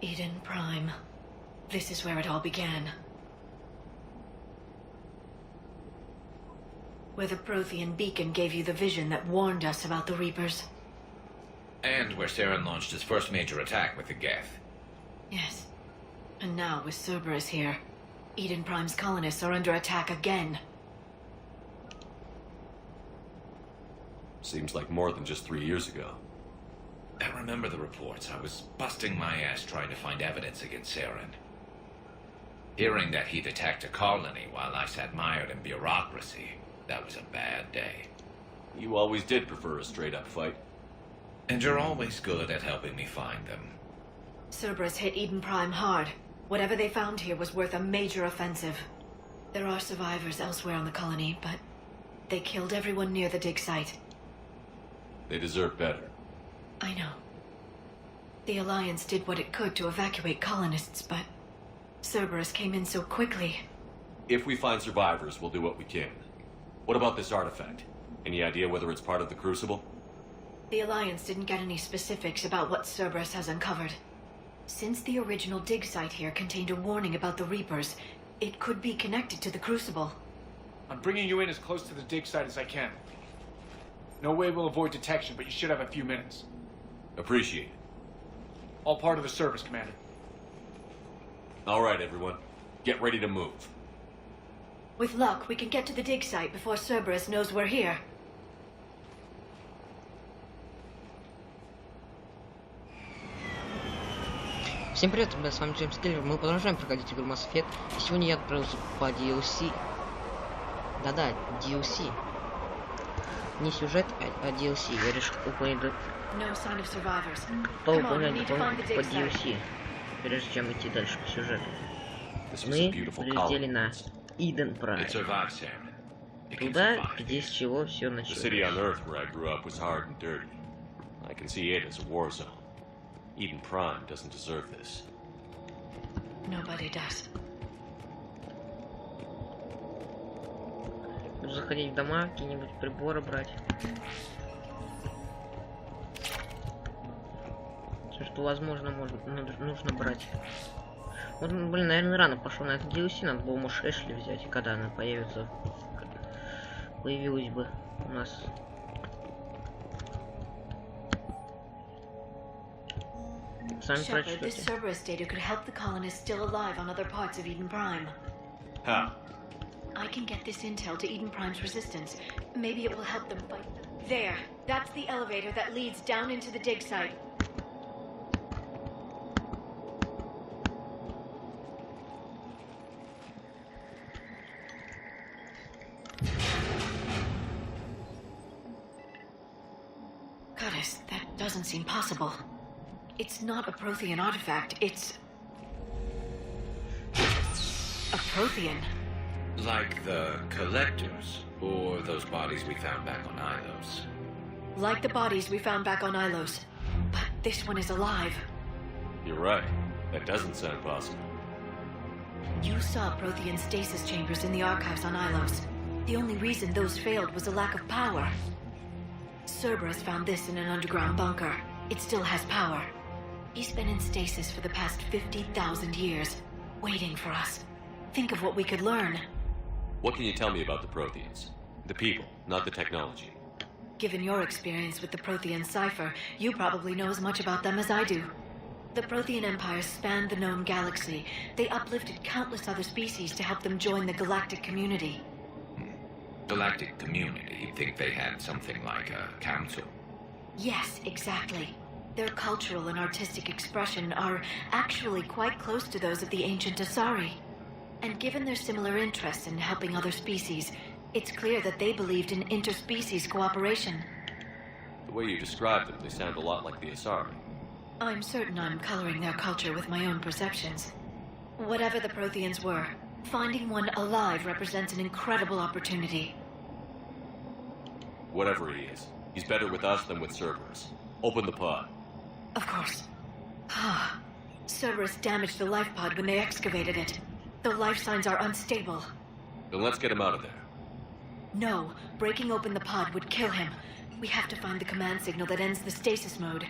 Iden Prime. This is where it all began. Where the Prothean beacon gave you the vision that warned us about the Reapers. And where Saren launched his first major attack with the Geth. Yes. And now, with Cerberus here, Iden Prime's colonists are under attack again. Seems like more than just 3 years ago. I remember the reports. I was busting my ass trying to find evidence against Saren. Hearing that he'd attacked a colony while I sat mired in bureaucracy, that was a bad day. You always did prefer a straight-up fight. And you're always good at helping me find them. Cerberus hit Iden Prime hard. Whatever they found here was worth a major offensive. There are survivors elsewhere on the colony, but they killed everyone near the dig site. They deserve better. I know. The Alliance did what it could to evacuate colonists, but Cerberus came in so quickly. If we find survivors, we'll do what we can. What about this artifact? Any idea whether it's part of the Crucible? The Alliance didn't get any specifics about what Cerberus has uncovered. Since the original dig site here contained a warning about the Reapers, it could be connected to the Crucible. I'm bringing you in as close to the dig site as I can. No way we'll avoid detection, but you should have a few minutes. Appreciate it. All part of the service, Commander. All right, everyone. Get ready to move. With luck, we can get to the dig site before Cerberus knows we're here. Всем привет, ребят, с вами Джеймс. Мы продолжаем проходить игру MassEffect. Сегодня я отправился по DLC. Да-да, DLC. Не сюжет, а DLC. Я решил выполнить по DLC, прежде чем идти дальше по сюжету. Мы прилетели на Иден Прайм. Туда, где с чего все началось. Idен Prime doesn't deserve this. Nobody does. Буду заходить в дома, какие-нибудь приборы брать. Все, что возможно, нужно брать. Вот, блин, наверное, рано пошел на это DLC, надо было, может, Эшли взять, когда она появится. Появилась бы у нас. Shepard, this Cerberus data could help the colonists still alive on other parts of Iden Prime. How? I can get this intel to Iden Prime's resistance. Maybe it will help them fight them. There. That's the elevator that leads down into the dig site. Goddess, that doesn't seem possible. It's not a Prothean artifact, it's a Prothean. Like the Collectors, or those bodies we found back on Ilos. Like the bodies we found back on Ilos, but this one is alive. You're right. That doesn't sound possible. You saw Prothean stasis chambers in the archives on Ilos. The only reason those failed was a lack of power. Cerberus found this in an underground bunker. It still has power. He's been in stasis for the past 50,000 years, waiting for us. Think of what we could learn. What can you tell me about the Protheans? The people, not the technology. Given your experience with the Prothean cipher, you probably know as much about them as I do. The Prothean empires spanned the known galaxy. They uplifted countless other species to help them join the galactic community. Galactic community? You'd think they had something like a council? Yes, exactly. Their cultural and artistic expression are actually quite close to those of the ancient Asari. And given their similar interests in helping other species, it's clear that they believed in interspecies cooperation. The way you describe them, they sound a lot like the Asari. I'm certain I'm coloring their culture with my own perceptions. Whatever the Protheans were, finding one alive represents an incredible opportunity. Whatever he is, he's better with us than with Cerberus. Open the pod. Of course. Cerberus damaged the life pod when they excavated it. The life signs are unstable. Then let's get him out of there. No, breaking open the pod would kill him. We have to find the command signal that ends the stasis mode.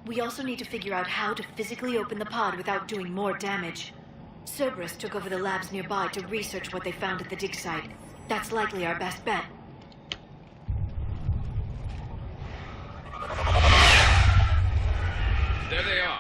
We also need to figure out how to physically open the pod without doing more damage. Cerberus took over the labs nearby to research what they found at the dig site. That's likely our best bet. There they are.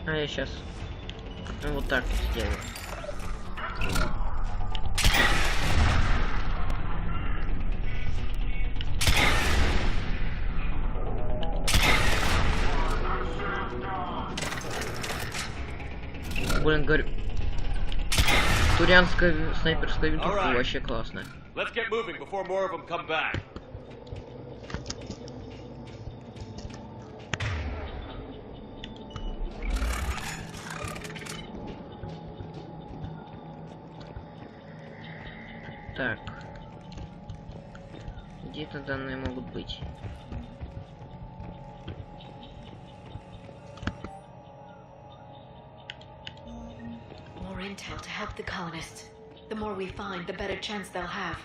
А я сейчас вот так вот сделаю. Блин, говорю, турианская снайперская винтовка вообще классная. Let's get moving before more of them come back. Так. Где-то данные могут быть. More intel to help the colonists. The more we find, the better chance they'll have.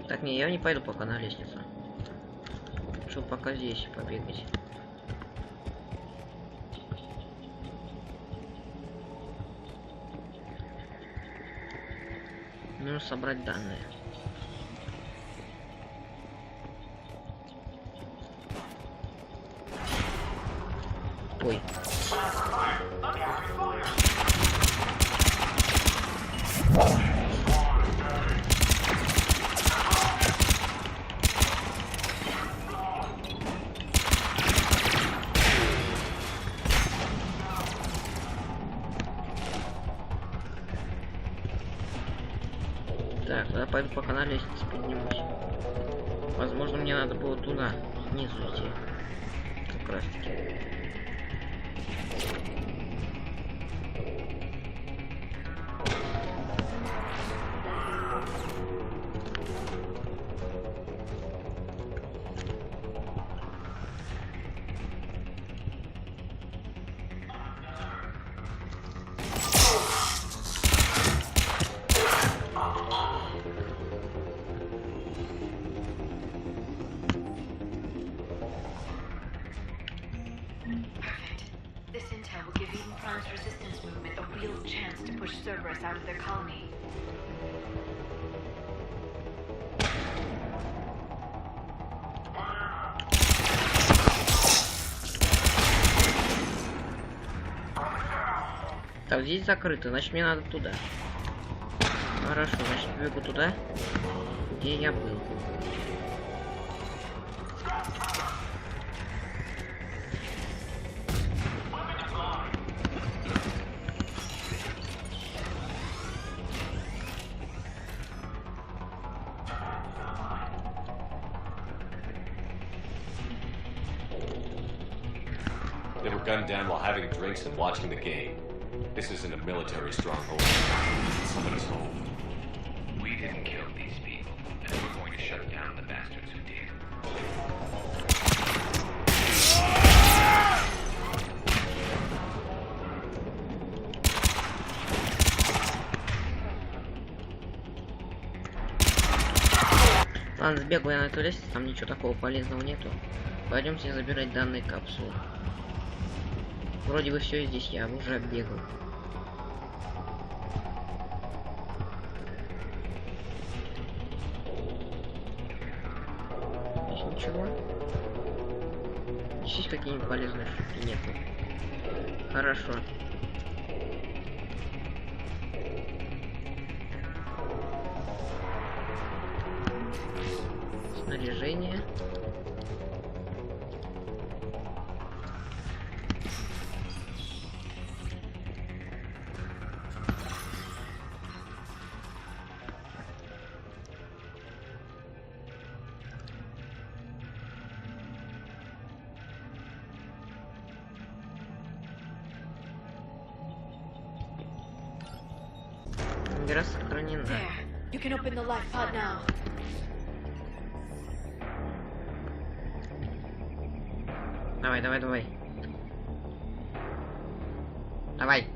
Так, не, я не пойду пока на лестницу. Чтобы пока здесь побегать. Нужно собрать данные. Ой. Так, тогда пойду пока на лестнице поднимусь. Возможно, мне надо было туда, снизу идти. Как раз таки. This intel will give Idен Praime's resistance movement a real chance to push Cerberus out of their colony. Так, здесь закрыто, значит мне надо туда. Хорошо, значит бегу туда, где я был. They were gunned down while having drinks and watching the game. This isn't a military stronghold. It's somebody's home. We didn't kill these people, and we're going to shut down the bastards who did. Ладно, сбегу я на эту лестницу, там ничего такого полезного нету. Пойдемте забирать данные капсулы. Вроде бы все здесь я уже оббегал. Здесь ничего. Здесь есть какие-нибудь полезные штуки? Нету. Хорошо. Снаряжение. Выбираться протеанинам. There. You can open the life pod now. Давай, давай, давай. Давай.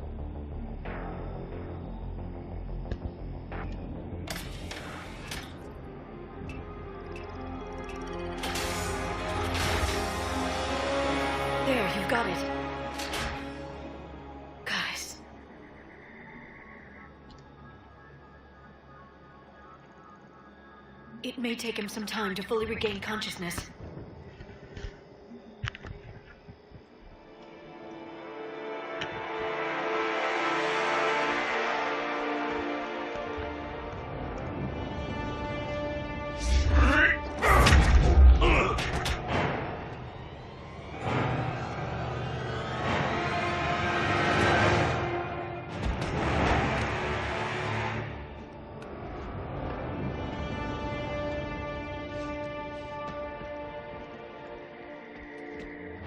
There, you've got it. Guys. It may take him some time to fully regain consciousness.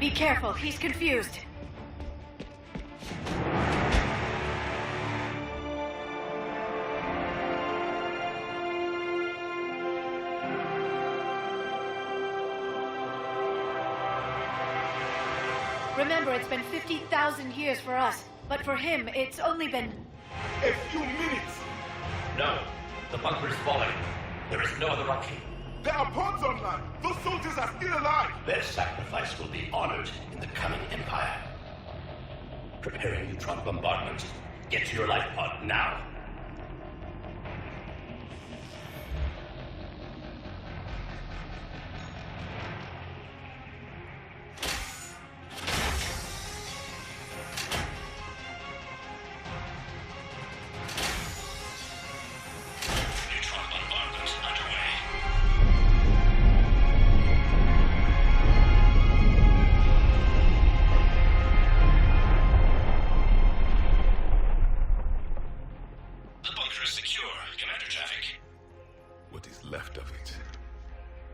Be careful, he's confused. Remember, it's been 50,000 years for us, but for him, it's only been... A few minutes! No, the bunker is falling. There is no other option. There are pods online! Those soldiers are still alive! Their sacrifice will be honored in the coming empire. Prepare a neutron bombardment. Get to your life pod now. Neutron bombardment underway. The bunker is secure, Commander Traffic. What is left of it?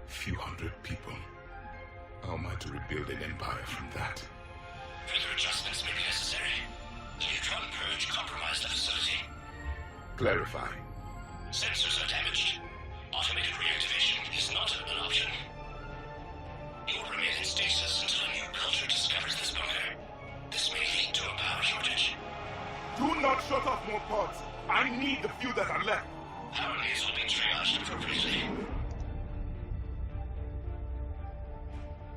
Few hundred people. How am I to rebuild an empire from that? Further adjustments may be necessary. The neutron purge compromised the facility. Clarify. Sensors are damaged. Automated reactivation is not an option. You will remain in stasis until a new culture discovers this bunker. This may lead to a power shortage. Do not shut off more pods! I need the few that are left! Power needs will be triaged appropriately.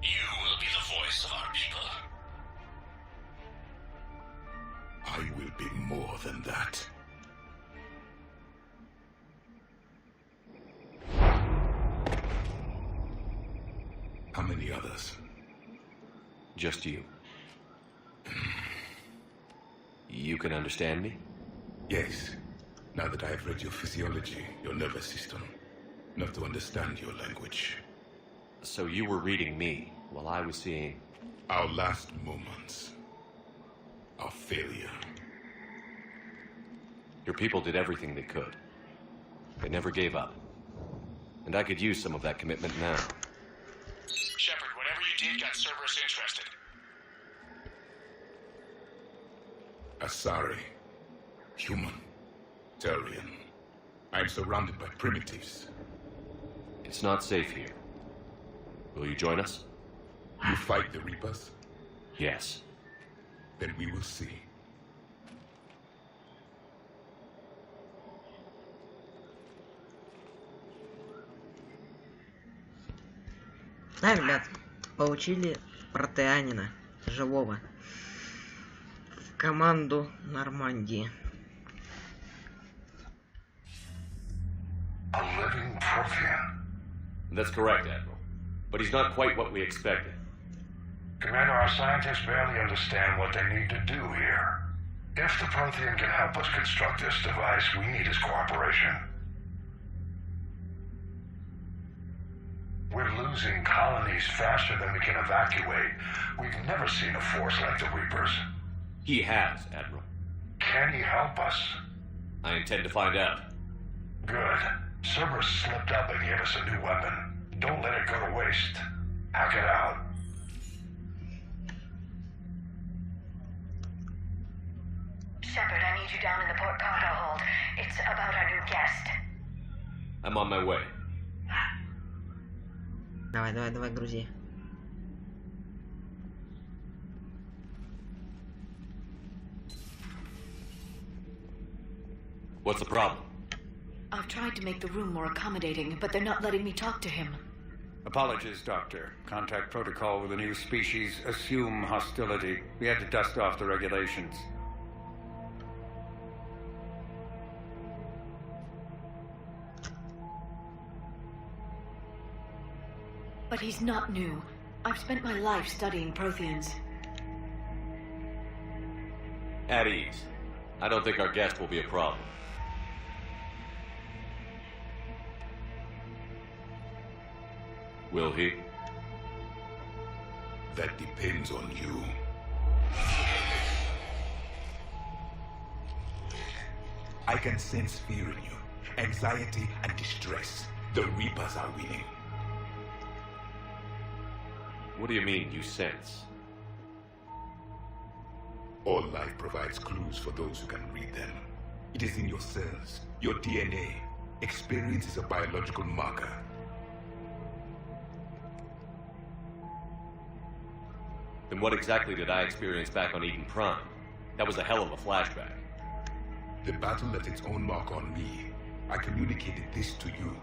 You will be the voice of our people. I will be more than that. How many others? Just you. You can understand me? Yes. Now that I have read your physiology, your nervous system, enough to understand your language. So you were reading me while I was seeing... Our last moments. Our failure. Your people did everything they could. They never gave up. And I could use some of that commitment now. Shepard, whatever you did got Cerberus interested. Asari. Human. Turian. I am surrounded by primitives. It's not safe here. Will you join us? You fight the Reapers? Yes. Then we will see. Да, ребят, получили протеанина живого в команду Нормандии. A living Prothean. That's correct, Admiral. But he's not quite what we expected. Commander, our scientists barely understand what they need to do here. If the Prothean can help us construct this device, we need his cooperation. We're losing colonies faster than we can evacuate. We've never seen a force like the Reapers. He has, Admiral. Can he help us? I intend to find out. Good. Cerberus slipped up and gave us a new weapon. Don't let it go to waste. Hack it out. Shepard, I need you down in the port cargo hold. It's about I'm on my way. Давай, давай, давай, грузи. What's the problem? I've tried to make the room more accommodating, but they're not letting me talk to him. Apologies, Doctor. Contact protocol with a new species. Assume hostility. We had to dust off the regulations. But he's not new. I've spent my life studying Protheans. At ease. I don't think our guest will be a problem. Will he? That depends on you. I can sense fear in you, anxiety and distress. The Reapers are winning. What do you mean, you sense? All life provides clues for those who can read them. It is in your cells, your DNA. Experience is a biological marker. Then what exactly did I experience back on Iden Prime? That was a hell of a flashback. The battle left its own mark on me. I communicated this to you.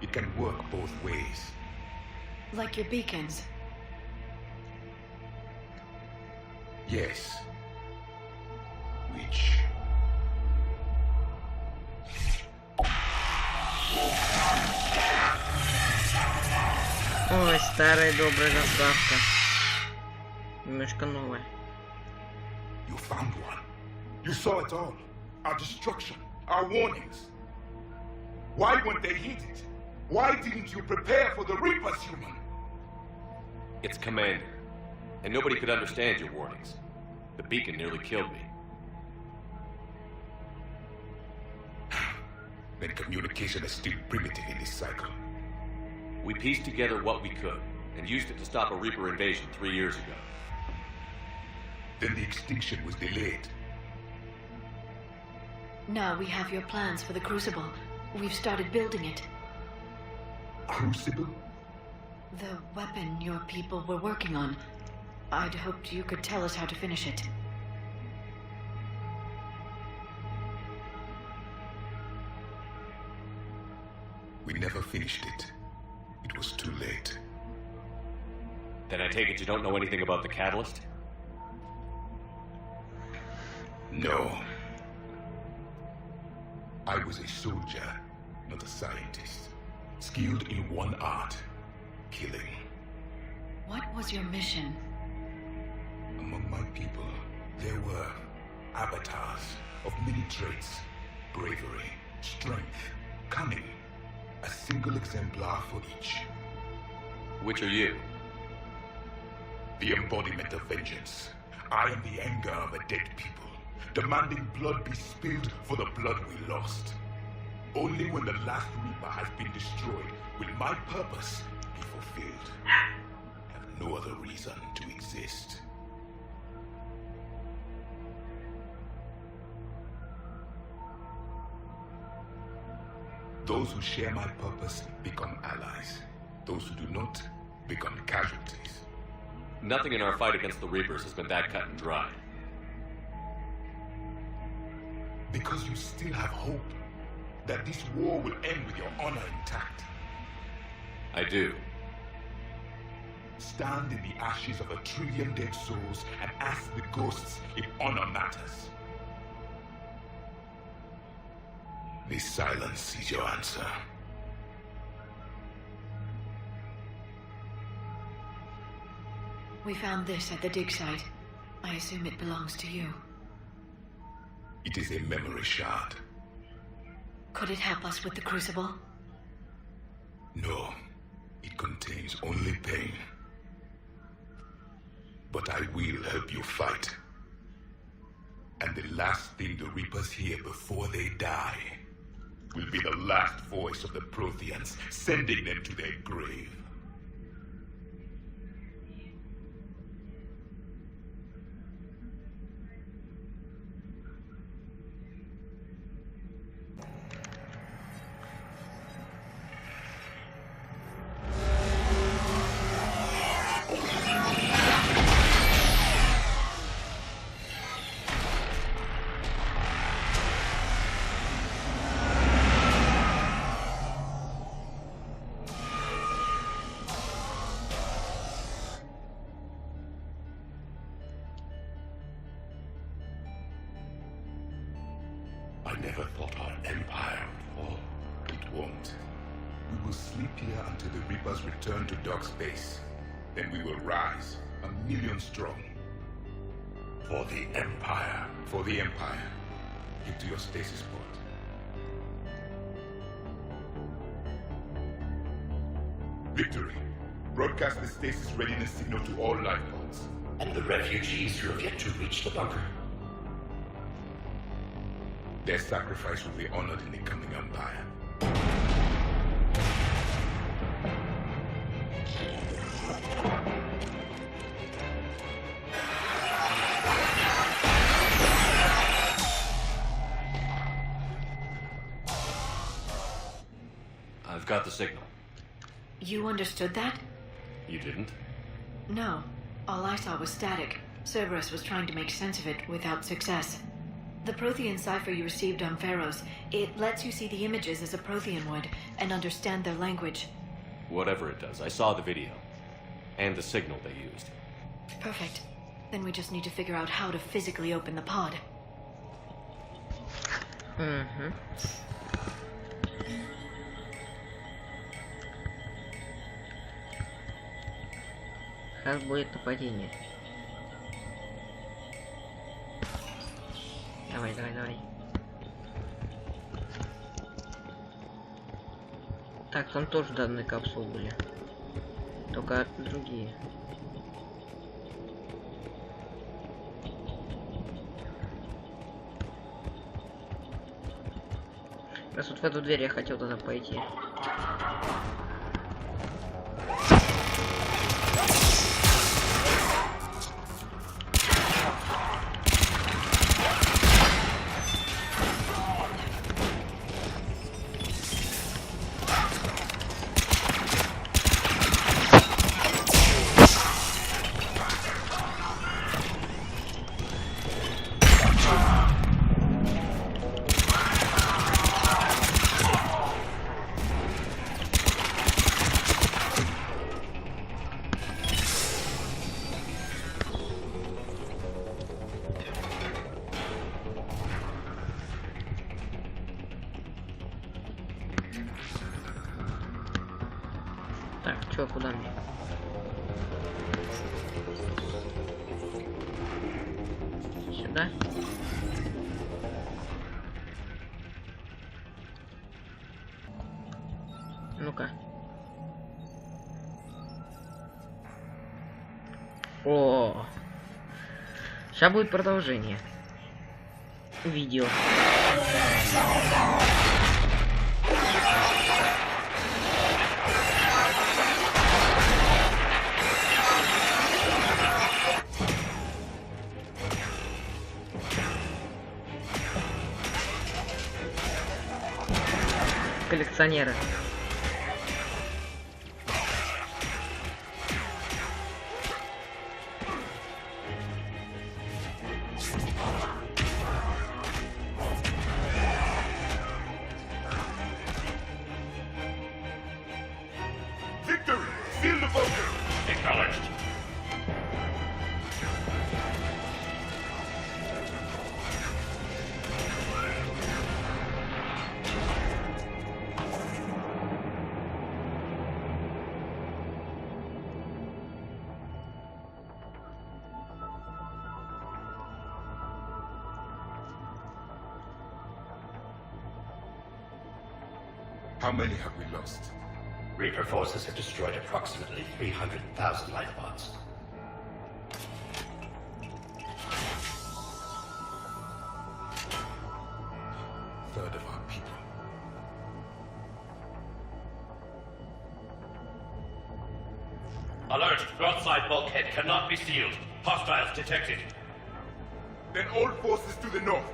It can work both ways. Like your beacons. Yes. Which? Ой, старая добрая заставка. Немножко новая. You found one. You saw it all. Our destruction, our warnings. Why weren't they heeded? Why didn't you prepare for the Reapers, human? It's Commander. And nobody could understand your warnings. The beacon nearly killed me. Then communication is still primitive in this cycle. We pieced together what we could, and used it to stop a Reaper invasion 3 years ago. Then the extinction was delayed. Now we have your plans for the Crucible. We've started building it. Crucible? The weapon your people were working on. I'd hoped you could tell us how to finish it. We never finished it. It was too late. Then I take it you don't know anything about the catalyst? No. I was a soldier, not a scientist. Skilled in one art, killing. What was your mission? Among my people, there were avatars of many traits. Bravery, strength, cunning. A single exemplar for each. Which are you? The embodiment of vengeance. I am the anger of a dead people, demanding blood be spilled for the blood we lost. Only when the last Reaper has been destroyed will my purpose be fulfilled. I have no other reason to exist. Those who share my purpose become allies. Those who do not become casualties. Nothing in our fight against the Reapers has been that cut and dry. Because you still have hope that this war will end with your honor intact. I do. Stand in the ashes of 1 trillion dead souls and ask the ghosts if honor matters. This silence is your answer. We found this at the dig site. I assume it belongs to you. It is a memory shard. Could it help us with the Crucible? No, it contains only pain. But I will help you fight. And the last thing the Reapers hear before they die will be the last voice of the Protheans, sending them to their grave. never thought our empire would fall. It won't. We will sleep here until the Reapers return to dark space. Then we will rise, 1,000,000 strong. For the Empire. For the Empire. Get to your stasis pod. Victory. Broadcast the stasis readiness signal to all life pods. And the refugees who have yet to reach the bunker. Their sacrifice will be honored in the coming Empire. I've got the signal. You understood that? You didn't? No. All I saw was static. Cerberus was trying to make sense of it without success. The Prothean cipher you received on Pharaohs, it lets you see the images as a Prothean would and understand their language. Whatever it does, I saw the video. And the signal they used. Perfect. Then we just need to figure out how to physically open the pod. Угу. Как будет нападение? Давай, давай, давай. Так, там тоже данные капсулы были. Только другие. Раз вот в эту дверь я хотел туда пойти. Так, чё, куда мне? Сюда? Ну-ка. О, сейчас будет продолжение. Видео. Коллекционеры. Victory! Seal the bunker! Acknowledged. How many have we lost? Reaper forces have destroyed approximately 300,000 life pods. Third of our people. Alert! Broadside bulkhead cannot be sealed. Hostiles detected. Then all forces to the north.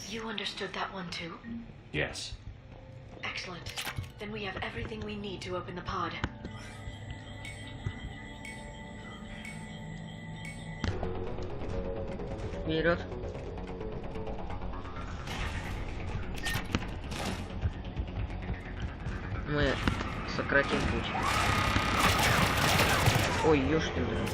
You understood that one too? Yes. Excellent. Then we have everything we need to open the pod. Вперед. Мы сократим путь. Ой, ёшкин, блин.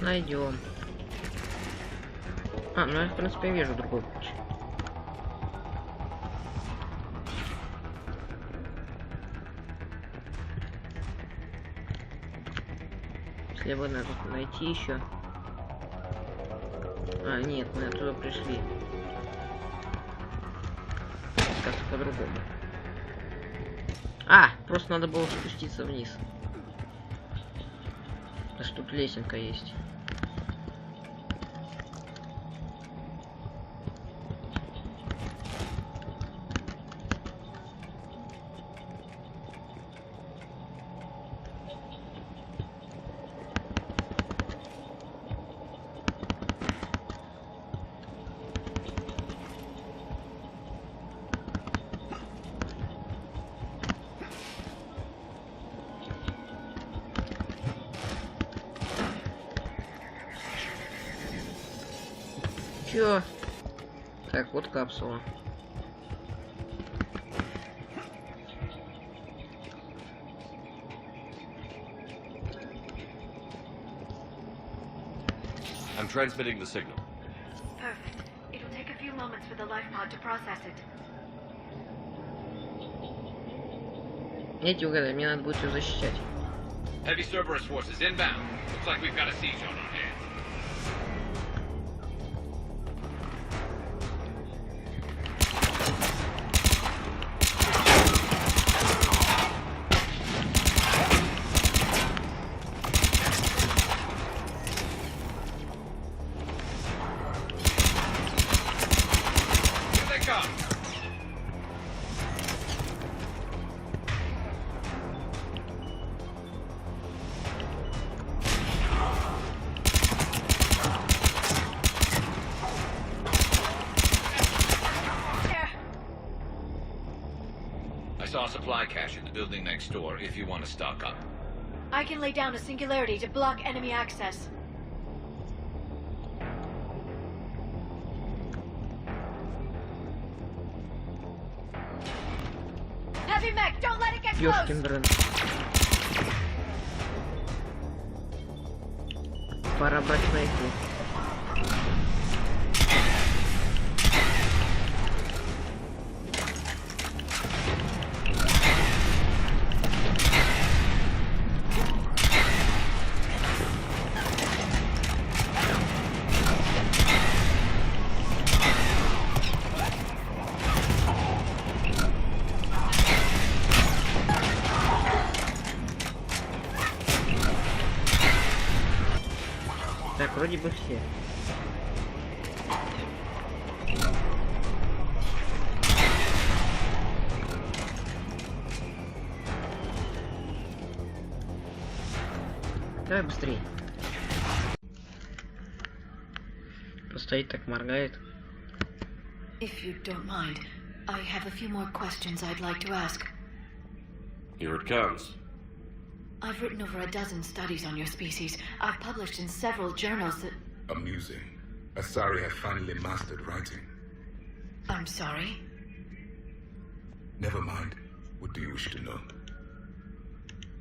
Найдем. Ну я, в принципе, вижу другой путь. Если бы надо найти еще. Нет, мы оттуда пришли. Как-то по-другому. Просто надо было спуститься вниз. Даже тут лесенка есть. Чё? Так, вот капсула. I'm transmitting the signal. Perfect. It'll take a few moments for the life pod to process it. Эти угадай, мне надо будет ее защищать. Heavy Cerberus forces inbound. Looks like we've got a siege on our hands. I saw a supply cache in the building next door if you want to stock up. I can lay down a singularity to block enemy access. Heavy mech, don't let it get close! Ёшкин дрын. Пора брать снайпу. Так, вроде бы все. Давай быстрее. Постоит так, моргает. If you don't mind, I have a few more questions I'd like to ask. Here it comes. I've written over a dozen studies on your species. I've published in several journals that... Amusing. Asari has finally mastered writing. I'm sorry? Never mind. What do you wish to know?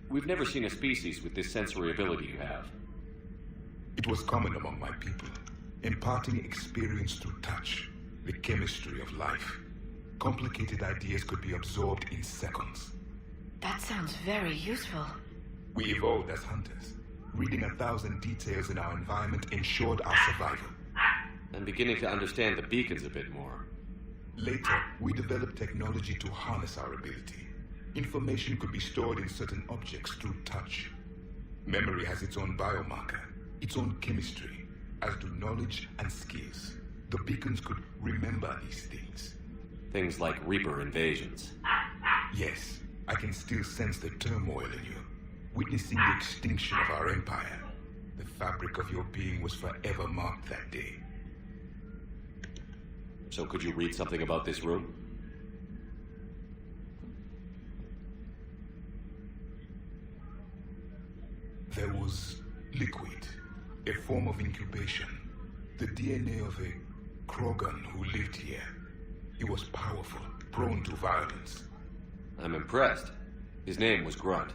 We've never seen a species with this sensory ability you have. It was common among my people, imparting experience through touch, the chemistry of life. Complicated ideas could be absorbed in seconds. That sounds very useful. We evolved as hunters. Reading 1,000 details in our environment ensured our survival. I'm beginning to understand the beacons a bit more. Later, we developed technology to harness our ability. Information could be stored in certain objects through touch. Memory has its own biomarker, its own chemistry, as do knowledge and skills. The beacons could remember these things. Things like Reaper invasions. Yes, I can still sense the turmoil in you. Witnessing the extinction of our empire. The fabric of your being was forever marked that day. So could you read something about this room? There was liquid, a form of incubation. The DNA of a Krogan who lived here. He was powerful, prone to violence. I'm impressed. His name was Grunt.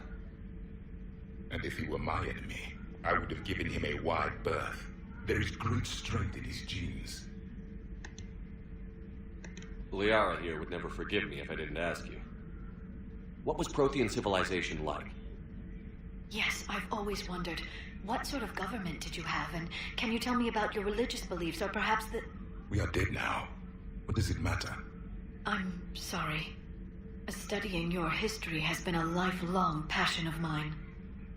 And if he were my enemy, I would have given him a wide berth. There is great strength in his genes. Liara here would never forgive me if I didn't ask you. What was Prothean civilization like? Yes, I've always wondered, what sort of government did you have, and can you tell me about your religious beliefs, or perhaps the... We are dead now. What does it matter? I'm sorry. Studying your history has been a lifelong passion of mine.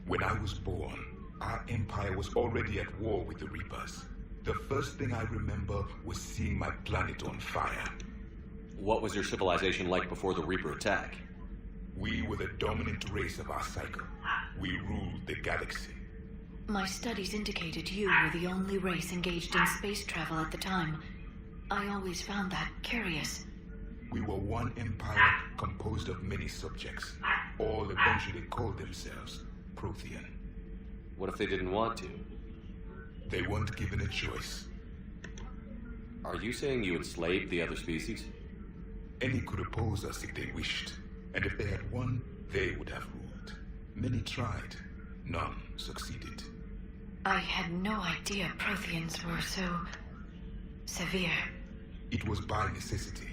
When I was born, our empire was already at war with the Reapers. The first thing I remember was seeing my planet on fire. What was your civilization like before the Reaper attack? We were the dominant race of our cycle. We ruled the galaxy. My studies indicated you were the only race engaged in space travel at the time. I always found that curious. We were one empire composed of many subjects. All eventually called themselves Prothean. What if they didn't want to? They weren't given a choice. Are you saying you enslaved the other species? Any could oppose us if they wished. And if they had won, they would have ruled. Many tried. None succeeded. I had no idea Protheans were so... severe. It was by necessity.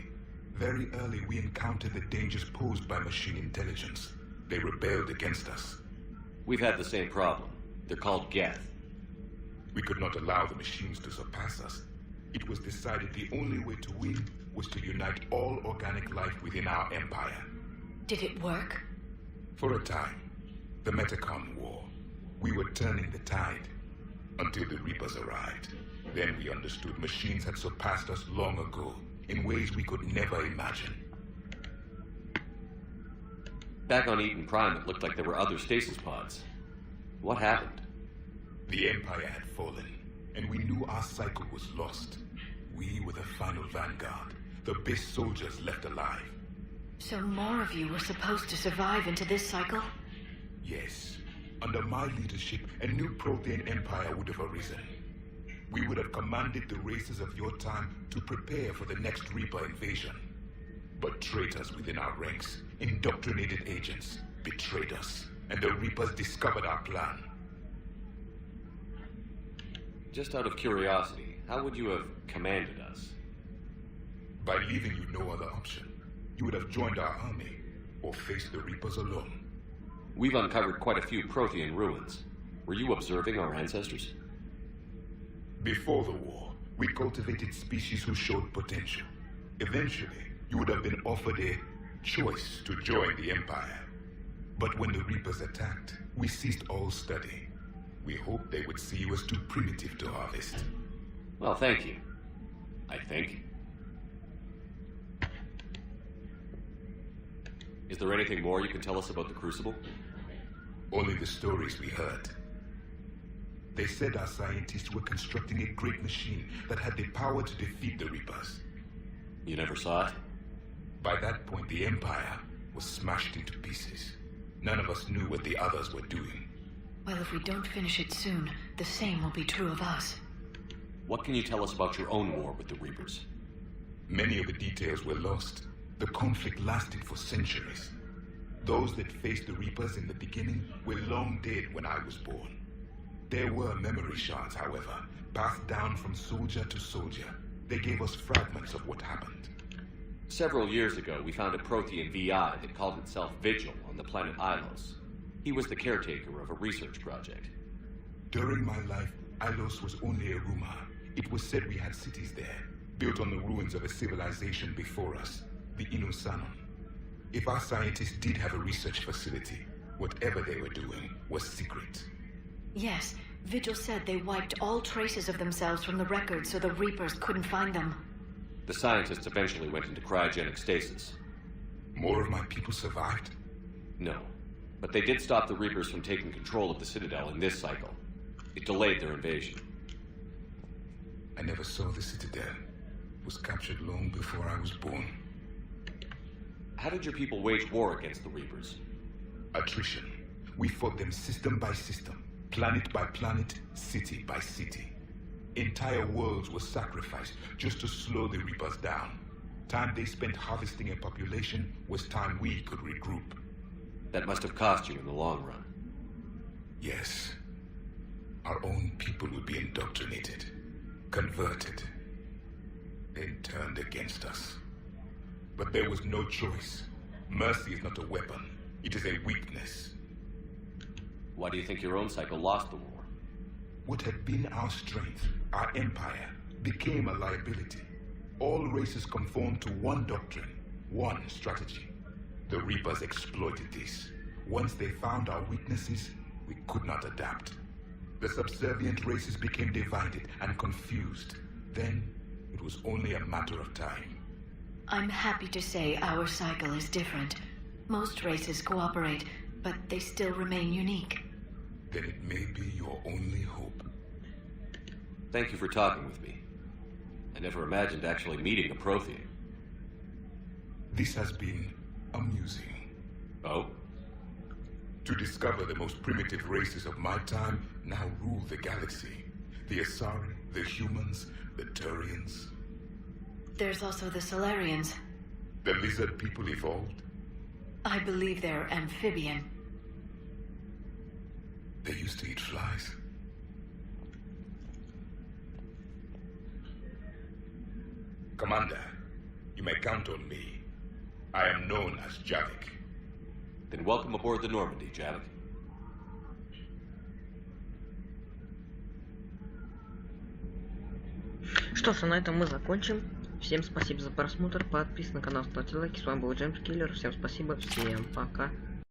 Very early we encountered the dangers posed by machine intelligence. They rebelled against us. We've had the same problem. They're called Geth. We could not allow the machines to surpass us. It was decided the only way to win was to unite all organic life within our empire. Did it work? For a time. The Metacon War. We were turning the tide. Until the Reapers arrived. Then we understood machines had surpassed us long ago, in ways we could never imagine. Back on Iden Prime, it looked like there were other stasis pods. What happened? The Empire had fallen, and we knew our cycle was lost. We were the final vanguard, the best soldiers left alive. So more of you were supposed to survive into this cycle? Yes. Under my leadership, a new Prothean empire would have arisen. We would have commanded the races of your time to prepare for the next Reaper invasion. But traitors within our ranks, indoctrinated agents, betrayed us, and the Reapers discovered our plan. Just out of curiosity, how would you have commanded us? By leaving you no other option. You would have joined our army, or faced the Reapers alone. We've uncovered quite a few Prothean ruins. Were you observing our ancestors? Before the war, we cultivated species who showed potential. Eventually, you would have been offered a choice to join the Empire. But when the Reapers attacked, we ceased all study. We hoped they would see you as too primitive to harvest. Well, thank you. I think. Is there anything more you can tell us about the Crucible? Only the stories we heard. They said our scientists were constructing a great machine that had the power to defeat the Reapers. You never saw it? By that point, the Empire was smashed into pieces. None of us knew what the others were doing. Well, if we don't finish it soon, the same will be true of us. What can you tell us about your own war with the Reapers? Many of the details were lost. The conflict lasted for centuries. Those that faced the Reapers in the beginning were long dead when I was born. There were memory shards, however, passed down from soldier to soldier. They gave us fragments of what happened. Several years ago, we found a Prothean VI that called itself Vigil on the planet Ilos. He was the caretaker of a research project. During my life, Ilos was only a rumor. It was said we had cities there, built on the ruins of a civilization before us, the Inusanum. If our scientists did have a research facility, whatever they were doing was secret. Yes, Vigil said they wiped all traces of themselves from the records so the Reapers couldn't find them. The scientists eventually went into cryogenic stasis. More of my people survived? No, but they did stop the Reapers from taking control of the Citadel in this cycle. It delayed their invasion. I never saw the Citadel. It was captured long before I was born. How did your people wage war against the Reapers? Attrition. We fought them system by system, planet by planet, city by city. Entire worlds were sacrificed just to slow the Reapers down. Time they spent harvesting a population was time we could regroup. That must have cost you in the long run. Yes. Our own people would be indoctrinated, converted, then turned against us. But there was no choice. Mercy is not a weapon. It is a weakness. Why do you think your own cycle lost the war? What had been our strength, our empire, became a liability. All races conformed to one doctrine, one strategy. The Reapers exploited this. Once they found our weaknesses, we could not adapt. The subservient races became divided and confused. Then, it was only a matter of time. I'm happy to say our cycle is different. Most races cooperate, but they still remain unique. Then it may be your only hope. Thank you for talking with me. I never imagined actually meeting a Prothean. This has been amusing. Oh? To discover the most primitive races of my time now rule the galaxy. The Asari, the humans, the Turians. There's also the Solarians. The lizard people evolved. I believe they're amphibian. They used to eat flies. Commander, you may count on me. I am known as Javik. Then welcome aboard the Normandy, Javik. Что ж, а на этом мы закончим. Всем спасибо за просмотр, подписывайтесь на канал, ставьте лайки. С вами был Джеймс Киллер. Всем спасибо, всем пока.